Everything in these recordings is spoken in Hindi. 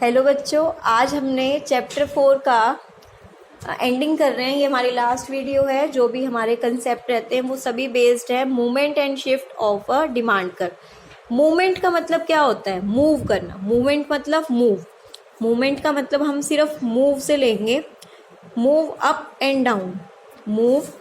हेलो बच्चों, आज हमने चैप्टर 4 का एंडिंग कर रहे हैं। ये हमारी लास्ट वीडियो है। जो भी हमारे कंसेप्ट रहते हैं वो सभी बेस्ड है movement and shift of a demand curve. Movement का मतलब क्या होता है? मूव करना। मूवमेंट मतलब मूव। मूवमेंट का मतलब हम सिर्फ मूव से लेंगे, move up and down, move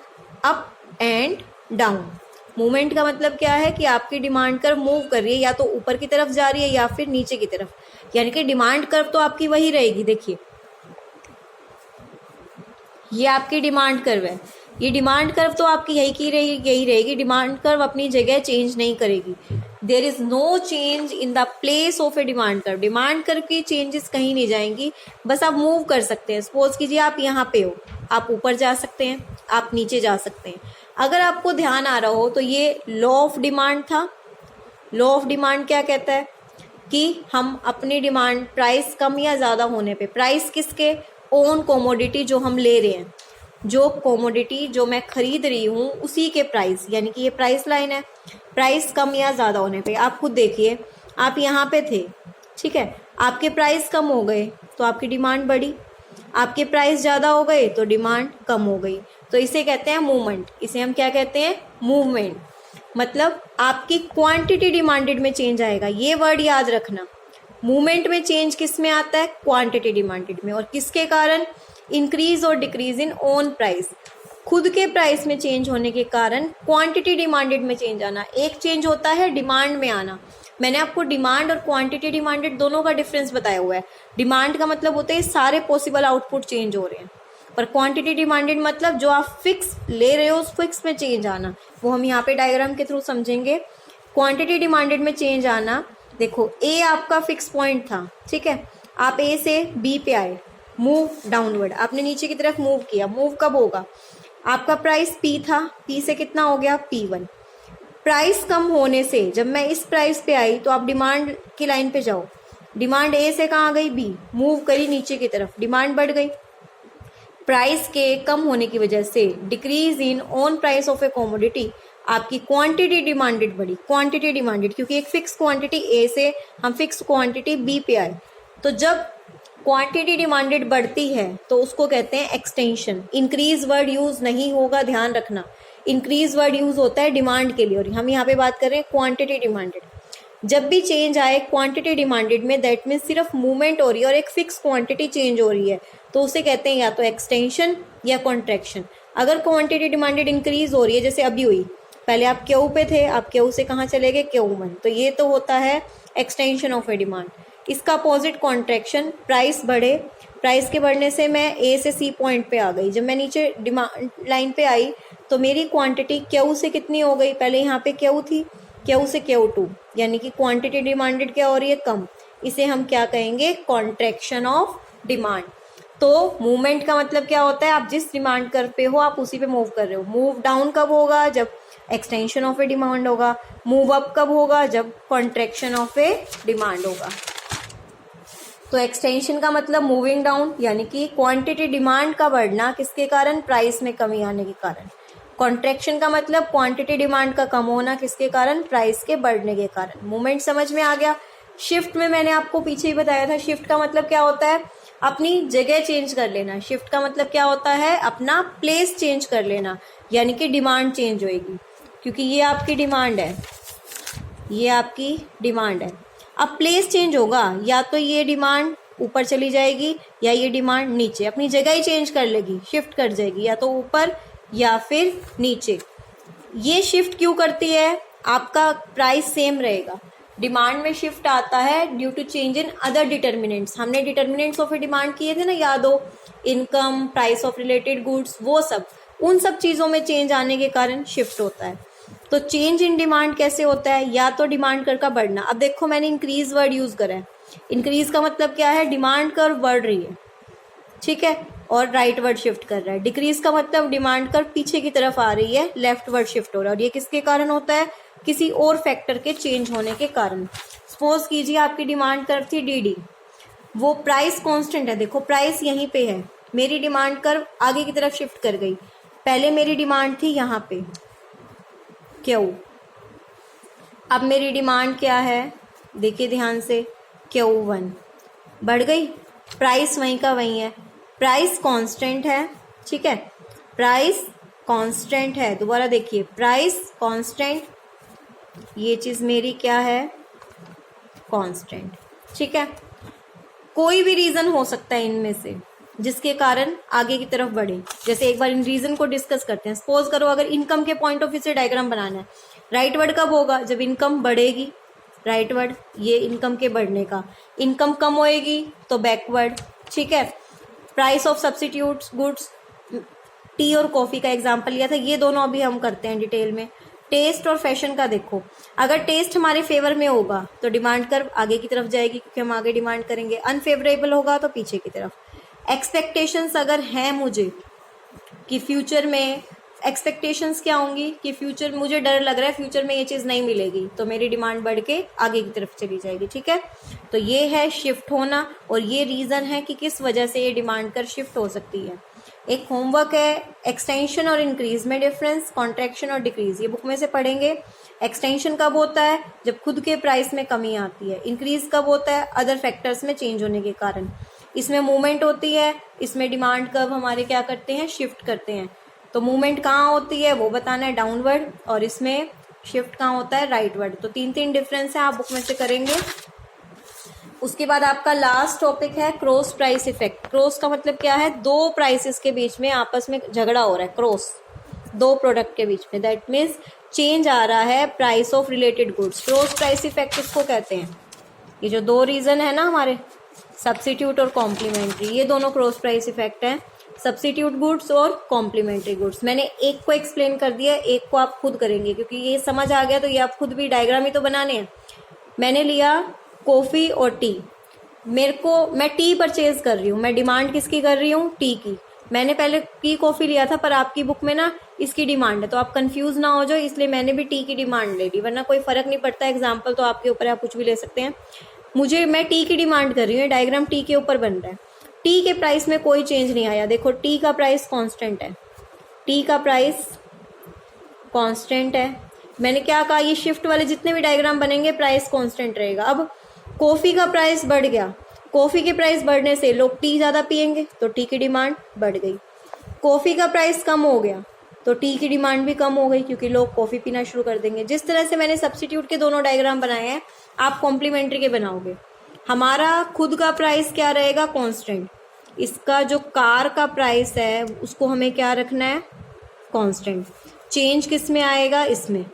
up and down. Movement का मतलब क्या है कि आपकी डिमांड कर्व मूव कर रही है, या तो ऊपर की तरफ जा रही है या फिर नीचे की तरफ। यानी कि डिमांड कर्व तो आपकी वही रहेगी। देखिए, ये आपकी डिमांड कर्व है। ये डिमांड कर्व तो आपकी यही रहेगी। डिमांड कर्व अपनी जगह चेंज नहीं करेगी। There is no change in the place of a demand curve. Demand curve की चेंजेस कहीं नहीं जाएंगी, बस आप मूव कर सकते हैं। सपोज कीजिए आप यहाँ पे हो, आप ऊपर जा सकते हैं, आप नीचे जा सकते हैं। अगर आपको ध्यान आ रहा हो तो ये लॉ ऑफ डिमांड था। लॉ ऑफ डिमांड क्या कहता है कि हम अपनी डिमांड प्राइस कम या ज़्यादा होने पे, प्राइस किसके? ओन कोमोडिटी जो हम ले रहे हैं, जो कोमोडिटी जो मैं खरीद रही हूँ उसी के प्राइस, यानी कि ये प्राइस लाइन है। प्राइस कम या ज़्यादा होने पे, आप खुद देखिए, आप यहाँ पे थे, ठीक है, आपके प्राइस कम हो गए तो आपकी डिमांड बढ़ी, आपके प्राइस ज़्यादा हो गए तो डिमांड कम हो गई। तो इसे कहते हैं मूवमेंट। इसे हम क्या कहते हैं? मूवमेंट। मतलब आपकी क्वांटिटी डिमांडेड में चेंज आएगा। ये वर्ड याद रखना। मूवमेंट में चेंज किस में आता है? क्वांटिटी डिमांडेड में। और किसके कारण? इंक्रीज और डिक्रीज इन ओन प्राइस। खुद के प्राइस में चेंज होने के कारण क्वांटिटी डिमांडेड में चेंज आना। एक चेंज होता है डिमांड में आना। मैंने आपको डिमांड और क्वांटिटी डिमांडेड दोनों का डिफरेंस बताया हुआ है। डिमांड का मतलब होता है सारे पॉसिबल आउटपुट चेंज हो रहे हैं, पर क्वांटिटी डिमांडेड मतलब जो आप फिक्स ले रहे हो उस फिक्स में चेंज आना। वो हम यहाँ पे डायग्राम के थ्रू समझेंगे। क्वांटिटी डिमांडेड में चेंज आना, देखो ए आपका फिक्स पॉइंट था, ठीक है, आप ए से बी पे आए, मूव डाउनवर्ड, आपने नीचे की तरफ मूव किया। मूव कब होगा? आपका प्राइस पी था, पी से कितना हो गया? P1। प्राइस कम होने से जब मैं इस प्राइस पे आई तो आप डिमांड की लाइन पे जाओ। डिमांड ए से कहाँ गई? बी, मूव करी नीचे की तरफ, डिमांड बढ़ गई। प्राइस के कम होने की वजह से decrease in on price of A commodity, आपकी क्वांटिटी डिमांडेड बढ़ी। क्वांटिटी डिमांडेड क्योंकि एक फिक्स क्वांटिटी ए से हम फिक्स क्वांटिटी बी पे आए। तो जब क्वांटिटी डिमांडेड बढ़ती है तो उसको कहते हैं एक्सटेंशन। इंक्रीज वर्ड यूज नहीं होगा, ध्यान रखना। इंक्रीज वर्ड यूज होता है डिमांड के लिए, और हम यहाँ पे बात कर रहे हैं क्वांटिटी डिमांडेड। जब भी चेंज आए क्वांटिटी डिमांडेड में, दैट मीन्स सिर्फ मूवमेंट हो रही है और एक फिक्स क्वांटिटी चेंज हो रही है, तो उसे कहते हैं या तो एक्सटेंशन या कॉन्ट्रैक्शन। अगर क्वांटिटी डिमांडेड इंक्रीज हो रही है, जैसे अभी हुई, पहले आप क्यू पे थे, आप क्यू से कहाँ चले गए? Q1, तो ये तो होता है एक्सटेंशन ऑफ ए डिमांड। इसका अपोजिट कॉन्ट्रैक्शन, प्राइस बढ़े, प्राइस के बढ़ने से मैं ए से सी पॉइंट पे आ गई। जब मैं नीचे डिमांड लाइन पे आई तो मेरी क्वांटिटी क्यू से कितनी हो गई? पहले यहाँ पे क्यू थी, क्यू से Q2, यानी कि क्वांटिटी डिमांडेड क्या हो रही है? कम। इसे हम क्या कहेंगे? Contraction of demand. तो मूवमेंट का मतलब क्या होता है? आप जिस डिमांड कर्व पे हो आप उसी पे मूव कर रहे हो। मूव डाउन कब होगा? जब एक्सटेंशन ऑफ ए डिमांड होगा। मूव अप कब होगा? जब कॉन्ट्रैक्शन ऑफ ए डिमांड होगा। तो एक्सटेंशन का मतलब मूविंग डाउन, यानी कि क्वांटिटी डिमांड का बढ़ना, किसके कारण? प्राइस में कमी आने के कारण। कॉन्ट्रैक्शन का मतलब क्वांटिटी डिमांड का कम होना, किसके कारण? प्राइस के बढ़ने के कारण। मूवमेंट समझ में आ गया। शिफ्ट में मैंने आपको पीछे ही बताया था, शिफ्ट का मतलब क्या होता है? अपनी जगह चेंज कर लेना। शिफ्ट का मतलब क्या होता है? अपना प्लेस चेंज कर लेना, यानी कि डिमांड चेंज होएगी। क्योंकि ये आपकी डिमांड है, ये आपकी डिमांड है। अब प्लेस चेंज होगा, या तो ये डिमांड ऊपर चली जाएगी या ये डिमांड नीचे, अपनी जगह ही चेंज कर लेगी, शिफ्ट कर जाएगी, या तो ऊपर या फिर नीचे। ये शिफ्ट क्यों करती है? आपका प्राइस सेम रहेगा, डिमांड में शिफ्ट आता है due to change in other determinants. हमने डिटर्मिनेंट्स ऑफ ए डिमांड किए थे ना, याद हो, income, price of related goods, वो सब, उन सब चीज़ों में चेंज आने के कारण शिफ्ट होता है। तो चेंज इन डिमांड कैसे होता है? या तो डिमांड कर्व का बढ़ना। अब देखो मैंने इंक्रीज वर्ड यूज करा है। इंक्रीज का मतलब क्या है? डिमांड कर्व बढ़ रही है, ठीक है, और राइट वर्ड शिफ्ट कर रहा है। डिक्रीज का मतलब डिमांड कर्व पीछे की तरफ आ रही है, लेफ्ट वर्ड शिफ्ट हो रहा है। और ये किसके कारण होता है? किसी और फैक्टर के चेंज होने के कारण। सपोज कीजिए आपकी डिमांड कर्व थी DD, वो प्राइस कांस्टेंट है। देखो प्राइस यहीं पे है, मेरी डिमांड कर्व आगे की तरफ शिफ्ट कर गई। पहले मेरी डिमांड थी यहाँ पे Q, अब मेरी डिमांड क्या है? देखिए ध्यान से, Q1। बढ़ गई, प्राइस वहीं का वहीं है, प्राइस कांस्टेंट है, ठीक है, प्राइस कांस्टेंट है। दोबारा देखिए, प्राइस कांस्टेंट, ये चीज़ मेरी क्या है, कांस्टेंट, ठीक है। कोई भी रीज़न हो सकता है इनमें से जिसके कारण आगे की तरफ बढ़े। जैसे एक बार इन रीज़न को डिस्कस करते हैं। सपोज करो अगर इनकम के पॉइंट ऑफ व्यू से डायग्राम बनाना है, राइट वर्ड कब होगा, जब इनकम बढ़ेगी, राइट वर्ड ये इनकम के बढ़ने का, इनकम कम होएगी तो बैकवर्ड, ठीक है। Price of substitutes goods, T और कॉफ़ी का एग्जाम्पल लिया था, ये दोनों अभी हम करते हैं डिटेल में। टेस्ट और फैशन का देखो, अगर टेस्ट हमारे फेवर में होगा तो डिमांड कर्व आगे की तरफ जाएगी क्योंकि हम आगे डिमांड करेंगे, अनफेवरेबल होगा तो पीछे की तरफ। एक्सपेक्टेशंस अगर हैं मुझे कि फ्यूचर में, एक्सपेक्टेशंस क्या होंगी कि फ्यूचर, मुझे डर लग रहा है फ्यूचर में ये चीज़ नहीं मिलेगी, तो मेरी डिमांड बढ़ के आगे की तरफ चली जाएगी, ठीक है। तो ये है शिफ्ट होना, और ये रीज़न है कि किस वजह से ये डिमांड कर शिफ्ट हो सकती है। एक होमवर्क है, एक्सटेंशन और इंक्रीज में डिफरेंस, कॉन्ट्रैक्शन और डिक्रीज, ये बुक में से पढ़ेंगे। एक्सटेंशन कब होता है, जब खुद के प्राइस में कमी आती है। इंक्रीज कब होता है, अदर फैक्टर्स में चेंज होने के कारण। इसमें मूवमेंट होती है, इसमें डिमांड कर्व हमारे क्या करते हैं, शिफ्ट करते हैं। तो मूवमेंट कहाँ होती है वो बताना है, डाउनवर्ड, और इसमें शिफ्ट कहाँ होता है, राइटवर्ड। तो तीन तीन डिफरेंस है, आप बुक में से करेंगे। उसके बाद आपका लास्ट टॉपिक है क्रॉस प्राइस इफेक्ट। क्रॉस का मतलब क्या है, दो प्राइसेस के बीच में आपस में झगड़ा हो रहा है, क्रॉस, दो प्रोडक्ट के बीच में, दैट मीन्स चेंज आ रहा है price of related goods. Cross price effect इसको कहते हैं। ये जो दो रीजन है ना हमारे, सब्स्टिट्यूट और कॉम्प्लीमेंट्री, ये दोनों क्रॉस प्राइस इफेक्ट है, सब्स्टिट्यूट गुड्स और कॉम्प्लीमेंट्री गुड्स। मैंने एक को एक्सप्लेन कर दिया, एक को आप खुद करेंगे, क्योंकि ये समझ आ गया तो ये आप खुद भी डायग्राम ही तो बनाने हैं। मैंने लिया कॉफ़ी और टी, मैं टी परचेज कर रही हूँ, मैं डिमांड किसकी कर रही हूँ, टी की। मैंने पहले टी कॉफ़ी लिया था, पर आपकी बुक में ना इसकी डिमांड है, तो आप कंफ्यूज ना हो जाओ, इसलिए मैंने भी टी की डिमांड ले ली, वरना कोई फर्क नहीं पड़ता। एग्जाम्पल तो आपके ऊपर, आप कुछ भी ले सकते हैं। मैं टी की डिमांड कर रही हूँ, डायग्राम टी के ऊपर बन रहा है। टी के प्राइस में कोई चेंज नहीं आया, देखो टी का प्राइस कांस्टेंट है, टी का प्राइस कांस्टेंट है। मैंने क्या कहा, ये शिफ्ट वाले जितने भी डायग्राम बनेंगे प्राइस कांस्टेंट रहेगा। अब कॉफ़ी का प्राइस बढ़ गया, कॉफ़ी के प्राइस बढ़ने से लोग टी ज़्यादा पियेंगे तो टी की डिमांड बढ़ गई। कॉफ़ी का प्राइस कम हो गया तो टी की डिमांड भी कम हो गई, क्योंकि लोग कॉफ़ी पीना शुरू कर देंगे। जिस तरह से मैंने सब्स्टिट्यूट के दोनों डायग्राम बनाए हैं, आप कॉम्प्लीमेंट्री के बनाओगे। हमारा खुद का प्राइस क्या रहेगा, कांस्टेंट। इसका जो कार का प्राइस है उसको हमें क्या रखना है, कांस्टेंट। चेंज किस में आएगा, इसमें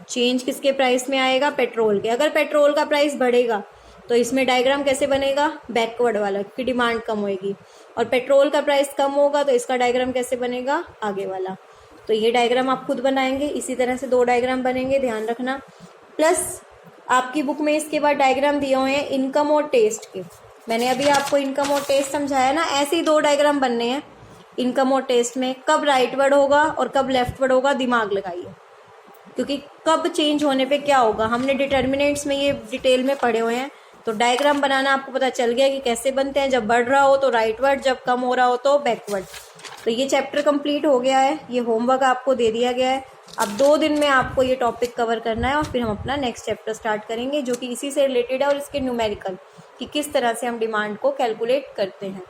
चेंज किसके प्राइस में आएगा, पेट्रोल के। अगर पेट्रोल का प्राइस बढ़ेगा तो इसमें डायग्राम कैसे बनेगा, बैकवर्ड वाला, क्योंकि डिमांड कम होएगी। और पेट्रोल का प्राइस कम होगा तो इसका डायग्राम कैसे बनेगा, आगे वाला। तो ये डायग्राम आप खुद बनाएंगे, इसी तरह से दो डायग्राम बनेंगे, ध्यान रखना। प्लस आपकी बुक में इसके बाद डायग्राम दिए हुए हैं इनकम और टेस्ट के। मैंने अभी आपको इनकम और टेस्ट समझाया ना, ऐसे ही दो डायग्राम बनने हैं इनकम और टेस्ट में। कब राइटवर्ड होगा और कब लेफ्टवर्ड होगा, दिमाग लगाइए, क्योंकि कब चेंज होने पे क्या होगा, हमने डिटर्मिनेंट्स में ये डिटेल में पढ़े हुए हैं। तो डायग्राम बनाना आपको पता चल गया कि कैसे बनते हैं, जब बढ़ रहा हो तो राइटवर्ड, जब कम हो रहा हो तो बैकवर्ड। तो ये चैप्टर कंप्लीट हो गया है, ये होमवर्क आपको दे दिया गया है। अब 2 दिन में आपको ये टॉपिक कवर करना है और फिर हम अपना नेक्स्ट चैप्टर स्टार्ट करेंगे, जो कि इसी से रिलेटेड है, और इसके न्यूमेरिकल कि किस तरह से हम डिमांड को कैलकुलेट करते हैं।